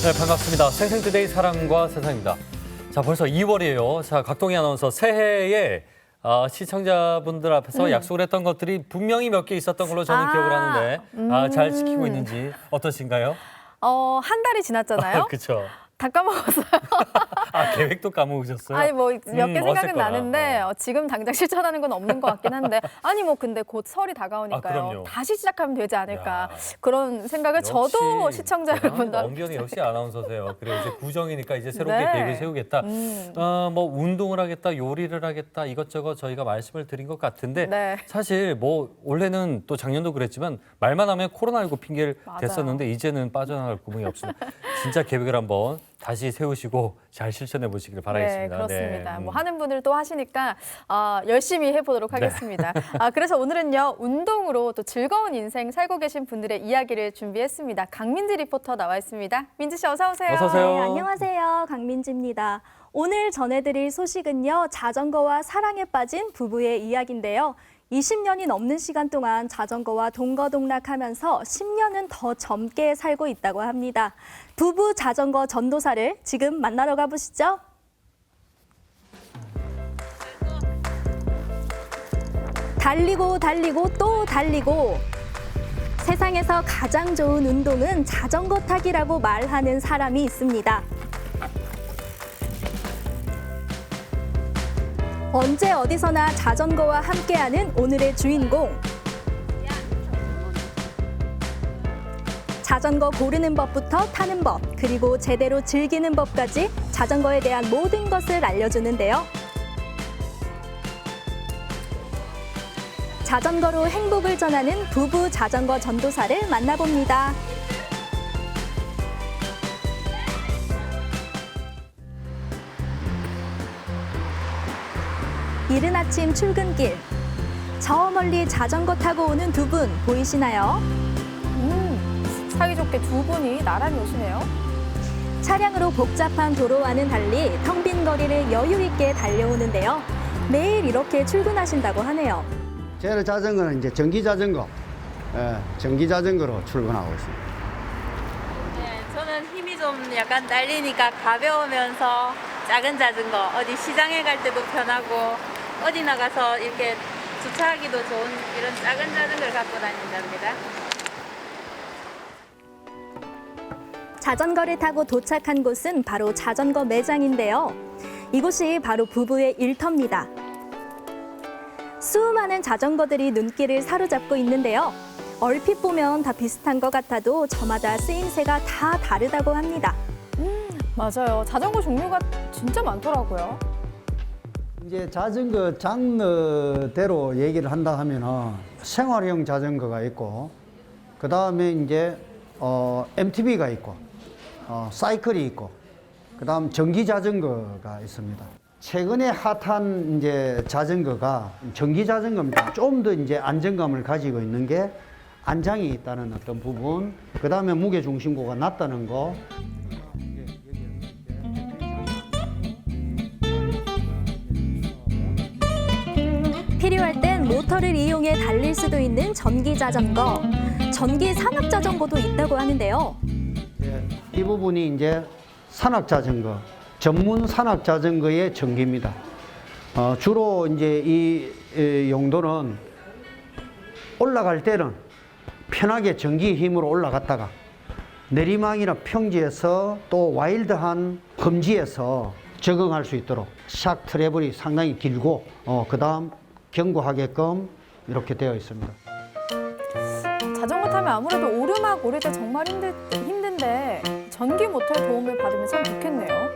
네, 반갑습니다. 생생투데이 사랑과 세상입니다. 자, 벌써 2월이에요. 자, 각동희 아나운서 새해에 시청자분들 앞에서 약속을 했던 것들이 분명히 몇 개 있었던 걸로 저는 기억을 하는데 잘 지키고 있는지 어떠신가요? 한 달이 지났잖아요. 그렇죠. 다 까먹었어요. 계획도 까먹으셨어요? 아니 뭐 몇 개 생각은 어쨌거나. 나는데 지금 당장 실천하는 건 없는 것 같긴 한데 아니 뭐 근데 곧 설이 다가오니까요. 그럼요. 다시 시작하면 되지 않을까 야. 그런 생각을 저도 시청자 여러분들 엄변이 역시 아나운서세요. 그래 이제 구정이니까 이제 새롭게 네. 계획을 세우겠다. 뭐 운동을 하겠다, 요리를 하겠다 이것저것 저희가 말씀을 드린 것 같은데 네. 사실 뭐 올해는 또 작년도 그랬지만 말만 하면 코로나19 핑계를 맞아요. 댔었는데 이제는 빠져나갈 구멍이 없습니다. 진짜 계획을 한번 다시 세우시고 잘 실천해 보시길 바라겠습니다. 네, 그렇습니다. 네. 뭐 하는 분들 또 하시니까 열심히 해보도록 하겠습니다. 그래서 오늘은요 운동으로 또 즐거운 인생 살고 계신 분들의 이야기를 준비했습니다. 강민지 리포터 나와 있습니다. 민지 씨 어서 오세요. 어서 오세요. 네, 안녕하세요. 강민지입니다. 오늘 전해드릴 소식은요. 자전거와 사랑에 빠진 부부의 이야기인데요. 20년이 넘는 시간 동안 자전거와 동거동락하면서 10년은 더 젊게 살고 있다고 합니다. 부부 자전거 전도사를 지금 만나러 가보시죠. 달리고 달리고 또 달리고 세상에서 가장 좋은 운동은 자전거 타기라고 말하는 사람이 있습니다. 언제 어디서나 자전거와 함께하는 오늘의 주인공. 자전거 고르는 법부터 타는 법, 그리고 제대로 즐기는 법까지 자전거에 대한 모든 것을 알려주는데요. 자전거로 행복을 전하는 부부 자전거 전도사를 만나봅니다. 이른 아침 출근길. 저 멀리 자전거 타고 오는 두 분 보이시나요? 사이좋게 두 분이 나란히 오시네요. 차량으로 복잡한 도로와는 달리 텅 빈 거리를 여유 있게 달려오는데요. 매일 이렇게 출근하신다고 하네요. 제 자전거는 이제 전기 자전거, 전기 자전거로 출근하고 있습니다. 네, 저는 힘이 좀 약간 딸리니까 가벼우면서 작은 자전거, 어디 시장에 갈 때도 편하고 어디 나가서 이렇게 주차하기도 좋은 이런 작은 자전거를 갖고 다닌답니다. 자전거를 타고 도착한 곳은 바로 자전거 매장인데요. 이곳이 바로 부부의 일터입니다. 수많은 자전거들이 눈길을 사로잡고 있는데요. 얼핏 보면 다 비슷한 것 같아도 저마다 쓰임새가 다 다르다고 합니다. 맞아요. 자전거 종류가 진짜 많더라고요. 이제 자전거 장르대로 얘기를 한다 하면은 생활용 자전거가 있고, 그 다음에 이제 MTB가 있고, 사이클이 있고, 그 다음 전기 자전거가 있습니다. 최근에 핫한 이제 자전거가 전기 자전거입니다. 좀 더 이제 안정감을 가지고 있는 게 안장이 있다는 어떤 부분, 그 다음에 무게 중심고가 낮다는 거. 필요할 땐 모터를 이용해 달릴 수도 있는 전기 자전거. 전기 산악 자전거도 있다고 하는데요. 이 부분이 이제 산악 자전거, 전문 산악 자전거의 전기입니다. 주로 이제 이 용도는 올라갈 때는 편하게 전기 힘으로 올라갔다가 내리막이나 평지에서 또 와일드한 험지에서 적응할 수 있도록 샥 트래블이 상당히 길고 그 다음 견고하게끔 이렇게 되어 있습니다. 자전거 타면 아무래도 오르막 오를 때 정말 힘든데 전기 모터의 도움을 받으면 참 좋겠네요.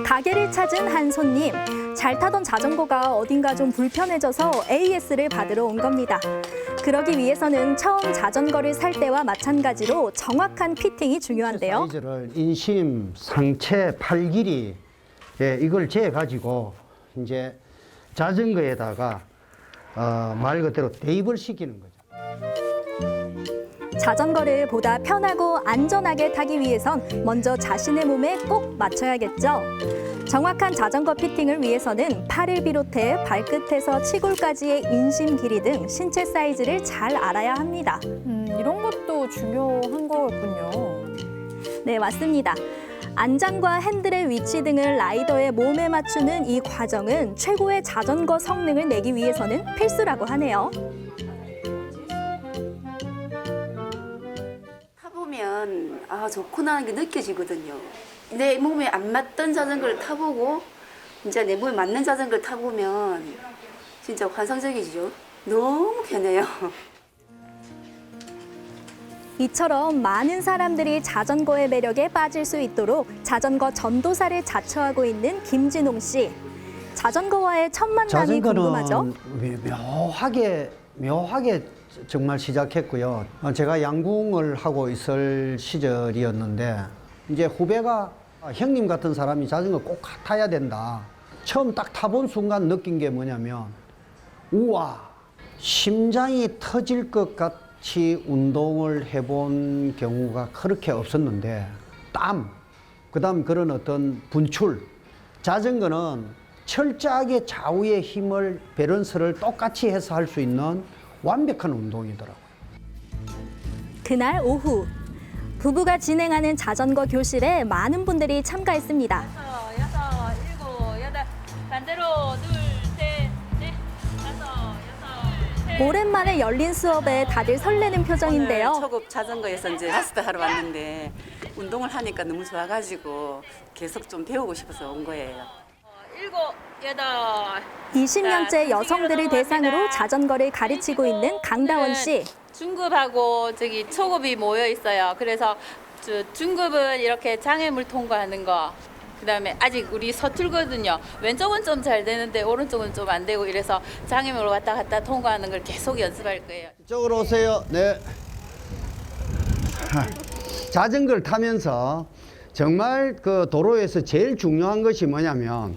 가게를 찾은 한 손님. 잘 타던 자전거가 어딘가 좀 불편해져서 AS를 받으러 온 겁니다. 그러기 위해서는 처음 자전거를 살 때와 마찬가지로 정확한 피팅이 중요한데요. 사이즈를 인심, 상체, 팔 길이 이걸 재어 가지고 이제 자전거에다가 말 그대로 대입을 시키는 거죠. 자전거를 보다 편하고 안전하게 타기 위해선 먼저 자신의 몸에 꼭 맞춰야겠죠. 정확한 자전거 피팅을 위해서는 팔을 비롯해 발끝에서 치골까지의 인심 길이 등 신체 사이즈를 잘 알아야 합니다. 이런 것도 중요한 거군요. 네, 맞습니다. 안장과 핸들의 위치 등을 라이더의 몸에 맞추는 이 과정은 최고의 자전거 성능을 내기 위해서는 필수라고 하네요. 타보면 좋구나 하는 게 느껴지거든요. 내 몸에 안 맞던 자전거를 타보고 이제 내 몸에 맞는 자전거를 타보면 진짜 환상적이죠. 너무 편해요. 이처럼 많은 사람들이 자전거의 매력에 빠질 수 있도록 자전거 전도사를 자처하고 있는 김진홍 씨. 자전거와의 첫 만남이 궁금하죠? 묘하게 정말 시작했고요. 제가 양궁을 하고 있을 시절이었는데 이제 후배가 형님 같은 사람이 자전거 꼭 타야 된다. 처음 딱 타본 순간 느낀 게 뭐냐면 우와, 심장이 터질 것 같이 운동을 해본 경우가 그렇게 없었는데 땀, 그다음 그런 어떤 분출. 자전거는 철저하게 좌우의 힘을 밸런스를 똑같이 해서 할 수 있는 완벽한 운동이더라고요. 그날 오후 부부가 진행하는 자전거 교실에 많은 분들이 참가했습니다. 6, 7, 8 반대로 2, 3, 4, 5, 6, 7 오랜만에 열린 수업에 다들 설레는 표정인데요. 오늘 초급 자전거에서 이제 마스터 하러 왔는데 운동을 하니까 너무 좋아가지고 계속 좀 배우고 싶어서 온 거예요. 7, 8 20년째 여성들을 대상으로 자전거를 가르치고 있는 강다원 씨. 중급하고 저기 초급이 모여 있어요. 그래서 중급은 이렇게 장애물 통과하는 거. 그다음에 아직 우리 서툴거든요. 왼쪽은 좀 잘 되는데 오른쪽은 좀 안 되고 이래서 장애물 왔다 갔다 통과하는 걸 계속 연습할 거예요. 이쪽으로 오세요. 네. 자전거를 타면서 정말 그 도로에서 제일 중요한 것이 뭐냐면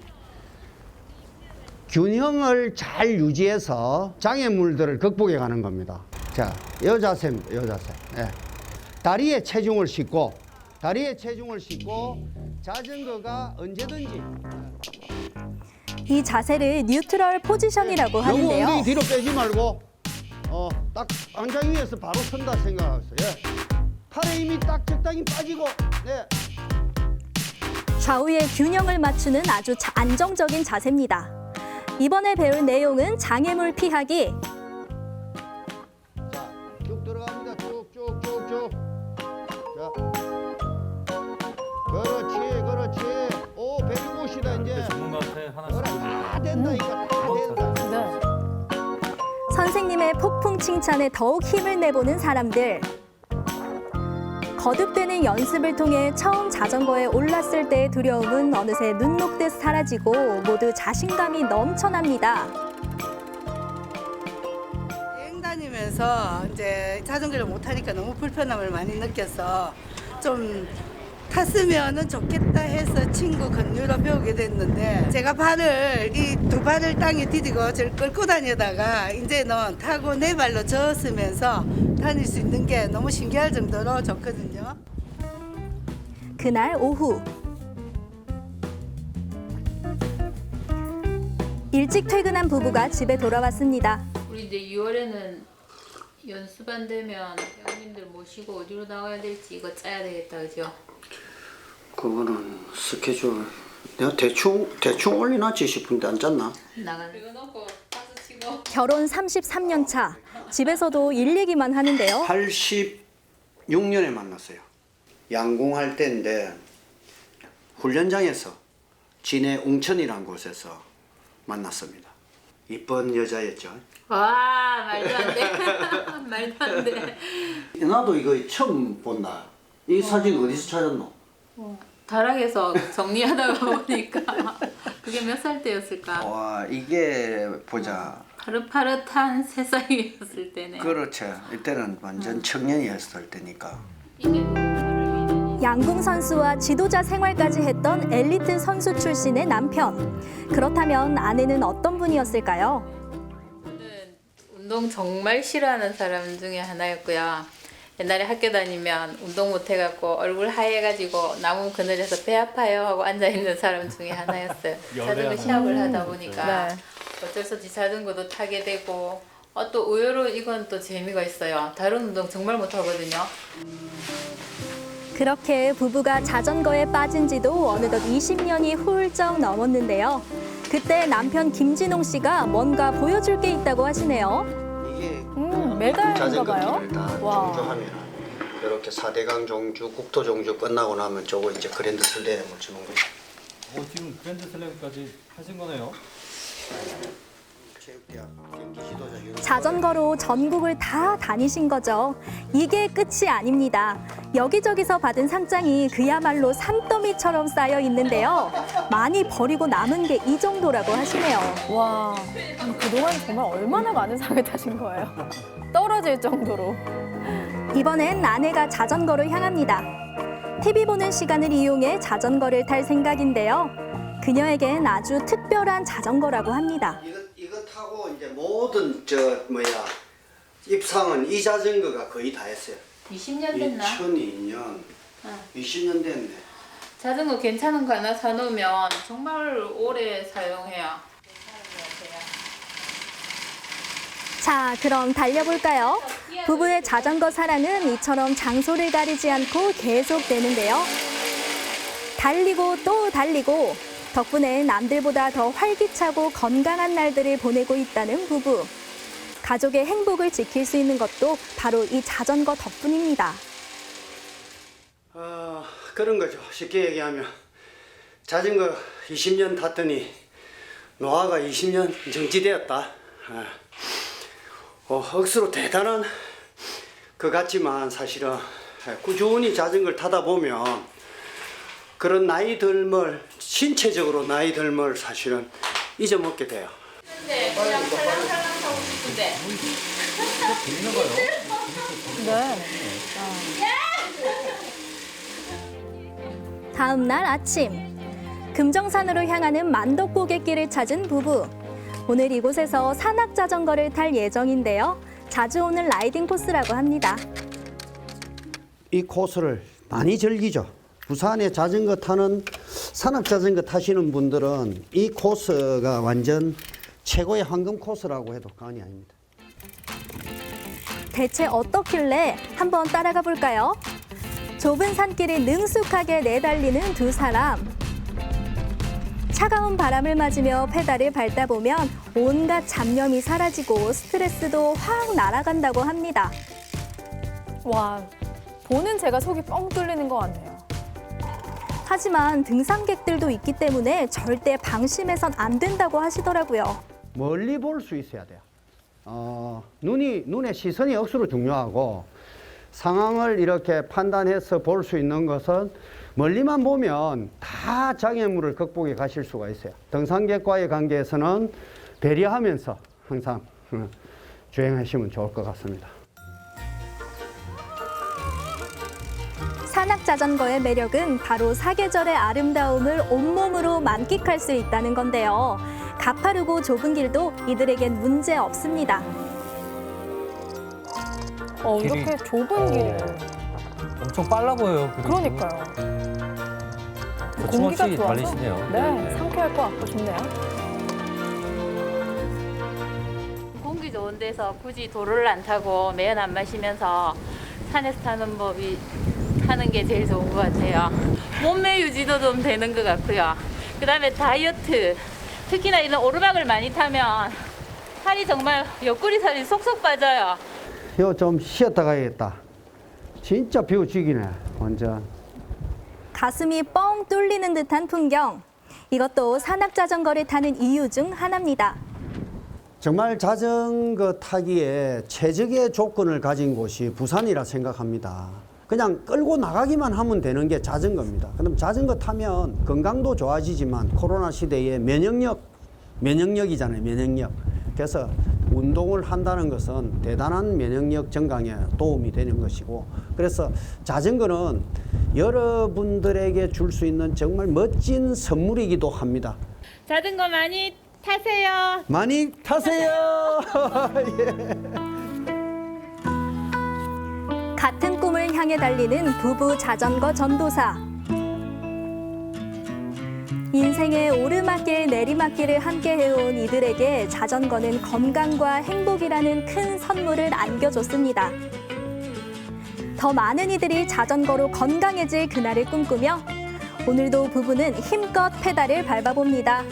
균형을 잘 유지해서 장애물들을 극복해 가는 겁니다. 자, 요 자세입니다. 요 자세. 예. 다리에 체중을 싣고 자전거가 언제든지 이 자세를 뉴트럴 포지션이라고 너무 하는데요. 엉덩이 뒤로 빼지 말고 딱 안장 위에서 바로 선다 생각하세요. 예. 팔에 힘이 딱 적당히 빠지고 네. 좌우의 균형을 맞추는 아주 안정적인 자세입니다. 이번에 배울 내용은 장애물 피하기, 자, 쭉 들어갑니다. 쭉쭉쭉쭉. 자, 그렇지. 오, 배우고시다 이제. 전문가한테 하나씩. 그래, 다 된다니까, 다 된다. 네. 선생님의 폭풍 칭찬에 더욱 힘을 내보는 사람들. 거듭되는 연습을 통해 처음 자전거에 올랐을 때의 두려움은 어느새 눈 녹듯 사라지고 모두 자신감이 넘쳐납니다. 여행 다니면서 이제 자전거를 못 타니까 너무 불편함을 많이 느껴서 좀 탔으면은 좋겠다 해서 친구 권유로 배우게 됐는데 제가 이 두 발을 땅에 디디고 저를 끌고 다니다가 이제는 타고 네 발로 저었으면서 다닐 수 있는 게 너무 신기할 정도로 좋거든요. 그날 오후 일찍 퇴근한 부부가 집에 돌아왔습니다. 우리 이제 6월에는 연습 안 되면 회원님들 모시고 어디로 나가야 될지 이거 짜야 되겠다, 그죠? 그거는 스케줄 내가 대충 올려놨지 싶은데 안 짰나? 나가는. 이거 놓고 박수 치고. 결혼 33년 차. 집에서도 일 얘기만 하는데요. 86년에 만났어요. 양궁할 때인데 훈련장에서 진해 웅천이라는 곳에서 만났습니다. 이쁜 여자였죠. 와, 말도 안 돼. 말도 안 돼. 나도 이거 처음 본다. 이 사진 어디서 찾았노? 다락에서 정리하다가 보니까 그게 몇 살 때였을까? 와, 이게 보자. 파릇파릇한 새싹이었을 때네. 그렇죠. 이때는 완전 청년이었을 때니까. 이게 바로 양궁 선수와 지도자 생활까지 했던 엘리트 선수 출신의 남편. 그렇다면 아내는 어떤 분이었을까요? 저는 운동 정말 싫어하는 사람 중에 하나였고요. 옛날에 학교 다니면 운동 못 해갖고 얼굴 하얘가지고 나무 그늘에서 배 아파요 하고 앉아있는 사람 중에 하나였어요. 자전거 시합을 하다 보니까 네. 어쩔 수 없이 자전거도 타게 되고 또 의외로 이건 또 재미가 있어요. 다른 운동 정말 못하거든요. 그렇게 부부가 자전거에 빠진 지도 어느덧 20년이 훌쩍 넘었는데요. 그때 남편 김진홍 씨가 뭔가 보여줄 게 있다고 하시네요. 이게 메달인가 자전거 봐요. 길을 다 와. 종주하면 이렇게 4대강 종주, 국토 종주 끝나고 나면 저거 이제 그랜드 슬램을 주는 거예요. 지금 그랜드 슬램까지 하신 거네요. 체육대학 경기 지도자 이런 자전거로 전국을 다 다니신 거죠. 이게 끝이 아닙니다. 여기저기서 받은 상장이 그야말로 산더미처럼 쌓여 있는데요. 많이 버리고 남은 게 이 정도라고 하시네요. 와, 그동안 정말 얼마나 많은 상을 타신 거예요? 떨어질 정도로. 이번엔 아내가 자전거로 향합니다. TV 보는 시간을 이용해 자전거를 탈 생각인데요. 그녀에겐 아주 특별한 자전거라고 합니다. 이거 타고 이제 모든 입상은 이 자전거가 거의 다 했어요. 20년 됐나? 2002년, 20년 됐네. 자전거 괜찮은 거 하나 사놓으면 정말 오래 사용해요. 자, 그럼 달려볼까요? 부부의 자전거 사랑은 이처럼 장소를 가리지 않고 계속되는데요. 달리고 또 달리고 덕분에 남들보다 더 활기차고 건강한 날들을 보내고 있다는 부부. 가족의 행복을 지킬 수 있는 것도 바로 이 자전거 덕분입니다. 그런 거죠. 쉽게 얘기하면 자전거 20년 탔더니 노화가 20년 정지되었다. 억수로 대단한 것 같지만 사실은 꾸준히 자전거를 타다 보면 그런 나이 들물, 신체적으로 나이 들물 사실은 잊어먹게 돼요. 근데 그냥 살랑살랑 하고 싶은데. 네. 다음 날 아침, 금정산으로 향하는 만덕고갯길을 찾은 부부. 오늘 이곳에서 산악 자전거를 탈 예정인데요. 자주 오는 라이딩 코스라고 합니다. 이 코스를 많이 즐기죠. 부산에 자전거 타는 산악 자전거 타시는 분들은 이 코스가 완전 최고의 황금 코스라고 해도 과언이 아닙니다. 대체 어떻길래 한번 따라가 볼까요? 좁은 산길을 능숙하게 내달리는 두 사람. 차가운 바람을 맞으며 페달을 밟다 보면 온갖 잡념이 사라지고 스트레스도 확 날아간다고 합니다. 와, 보는 제가 속이 뻥 뚫리는 것 같네요. 하지만 등산객들도 있기 때문에 절대 방심해선 안 된다고 하시더라고요. 멀리 볼 수 있어야 돼요. 눈의 시선이 억수로 중요하고 상황을 이렇게 판단해서 볼 수 있는 것은 멀리만 보면 다 장애물을 극복해 가실 수가 있어요. 등산객과의 관계에서는 배려하면서 항상 주행하시면 좋을 것 같습니다. 산악 자전거의 매력은 바로 사계절의 아름다움을 온몸으로 만끽할 수 있다는 건데요. 가파르고 좁은 길도 이들에겐 문제 없습니다. 이렇게 좁은 길. 엄청 빨라 보여요. 그리고. 그러니까요. 거침없이 공기가 좋아서 달리시네요. 네, 상쾌할 것 같고 좋네요. 공기 좋은 데서 굳이 도로를 안 타고 매연 안 마시면서 산에서 타는 게 제일 좋은 것 같아요. 몸매 유지도 좀 되는 것 같고요. 그다음에 다이어트, 특히나 이런 오르막을 많이 타면 살이 정말 옆구리 살이 쏙쏙 빠져요. 이거 좀 쉬었다 가야겠다. 진짜 비워지기네, 완전. 가슴이 뻥 뚫리는 듯한 풍경. 이것도 산악 자전거를 타는 이유 중 하나입니다. 정말 자전거 타기에 최적의 조건을 가진 곳이 부산이라 생각합니다. 그냥 끌고 나가기만 하면 되는 게 자전거입니다. 그럼 자전거 타면 건강도 좋아지지만 코로나 시대에 면역력이잖아요, 면역력. 그래서 운동을 한다는 것은 대단한 면역력 증강에 도움이 되는 것이고, 그래서 자전거는 여러분들에게 줄 수 있는 정말 멋진 선물이기도 합니다. 자전거 많이 타세요. 많이 타세요. 예. 같은 꿈을 향해 달리는 부부 자전거 전도사. 인생의 오르막길 내리막길을 함께 해온 이들에게 자전거는 건강과 행복이라는 큰 선물을 안겨줬습니다. 더 많은 이들이 자전거로 건강해질 그날을 꿈꾸며 오늘도 부부는 힘껏 페달을 밟아봅니다.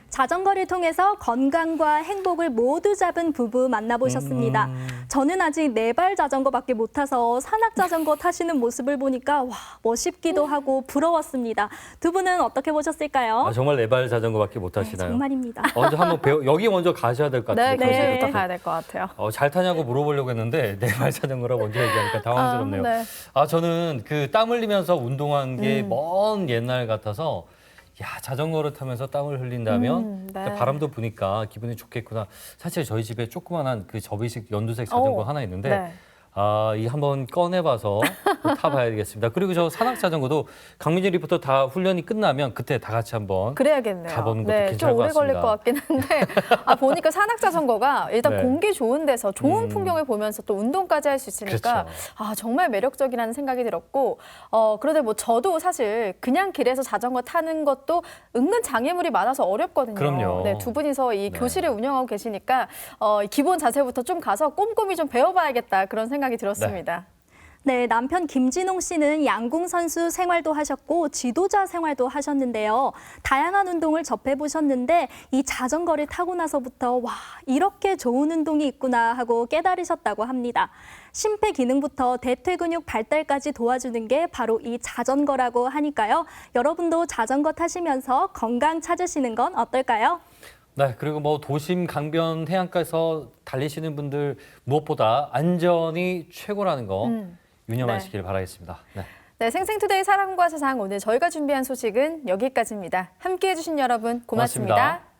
자전거를 통해서 건강과 행복을 모두 잡은 부부 만나보셨습니다. 저는 아직 4발 자전거밖에 못 타서 산악 자전거 타시는 모습을 보니까 와, 멋있기도 하고 부러웠습니다. 두 분은 어떻게 보셨을까요? 아, 정말 4발 자전거밖에 못 타시나요? 정말입니다. 먼저 한번 여기 먼저 가셔야 될 것 같아요. 네, 거기부터 가야 될 것 같아요. 잘 타냐고 물어보려고 했는데 4발 자전거라 먼저 얘기하니까 당황스럽네요. 네. 저는 그 땀 흘리면서 운동한 게 먼 옛날 같아서 야, 자전거를 타면서 땀을 흘린다면 네. 바람도 부니까 기분이 좋겠구나. 사실 저희 집에 조그만한 그 접이식 연두색 자전거 하나 있는데 네. 이 한번 꺼내봐서 타봐야 되겠습니다. 그리고 저 산악 자전거도 강민진 리포터 다 훈련이 끝나면 그때 다 같이 한번 그래야겠네요. 가보는 것도 네, 괜찮을 좀 것 오래 걸릴 같습니다. 것 같긴 한데 보니까 산악 자전거가 일단 네. 공기 좋은 데서 좋은 풍경을 보면서 또 운동까지 할 수 있으니까 그렇죠. 정말 매력적이라는 생각이 들었고 그런데 뭐 저도 사실 그냥 길에서 자전거 타는 것도 은근 장애물이 많아서 어렵거든요. 그럼요. 네, 두 분이서 이 네. 교실을 운영하고 계시니까 기본 자세부터 좀 가서 꼼꼼히 좀 배워봐야겠다 그런 생각이 들었습니다. 네, 남편 김진홍 씨는 양궁 선수 생활도 하셨고 지도자 생활도 하셨는데요. 다양한 운동을 접해보셨는데 이 자전거를 타고 나서부터 와, 이렇게 좋은 운동이 있구나 하고 깨달으셨다고 합니다. 심폐 기능부터 대퇴 근육 발달까지 도와주는 게 바로 이 자전거라고 하니까요. 여러분도 자전거 타시면서 건강 찾으시는 건 어떨까요? 네, 그리고 뭐 도심 강변 해안가에서 달리시는 분들 무엇보다 안전이 최고라는 거 유념하시길 바라겠습니다. 네. 네, 생생투데이 사람과 세상 오늘 저희가 준비한 소식은 여기까지입니다. 함께해 주신 여러분 고맙습니다. 고맙습니다.